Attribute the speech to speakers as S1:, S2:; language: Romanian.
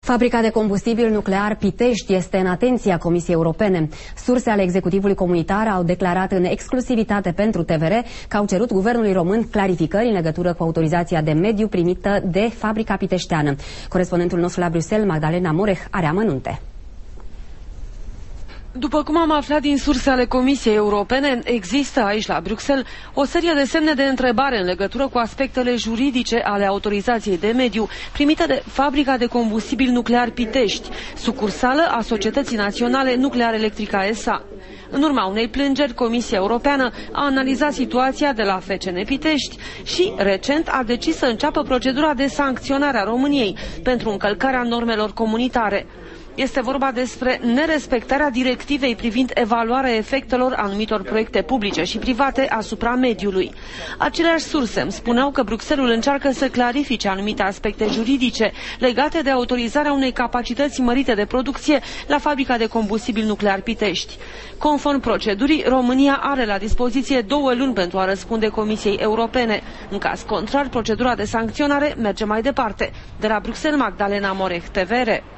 S1: Fabrica de combustibil nuclear Pitești este în atenția Comisiei Europene. Surse ale executivului comunitar au declarat în exclusivitate pentru TVR că au cerut guvernului român clarificări în legătură cu autorizația de mediu primită de fabrica piteșteană. Corespondentul nostru la Bruxelles, Magdalena Moreh, are amănunte.
S2: După cum am aflat din surse ale Comisiei Europene, există aici la Bruxelles o serie de semne de întrebare în legătură cu aspectele juridice ale autorizației de mediu primită de Fabrica de combustibil nuclear Pitești, sucursală a Societății Naționale Nuclear Electrica S.A. În urma unei plângeri, Comisia Europeană a analizat situația de la FCN Pitești și, recent, a decis să înceapă procedura de sancționare a României pentru încălcarea normelor comunitare. Este vorba despre nerespectarea directivei privind evaluarea efectelor anumitor proiecte publice și private asupra mediului. Aceleași surse îmi spuneau că Bruxelles încearcă să clarifice anumite aspecte juridice legate de autorizarea unei capacități mărite de producție la fabrica de combustibil nuclear Pitești. Conform procedurii, România are la dispoziție 2 luni pentru a răspunde Comisiei Europene. În caz contrar, procedura de sancționare merge mai departe. De la Bruxelles, Magdalena Moreh, TVR.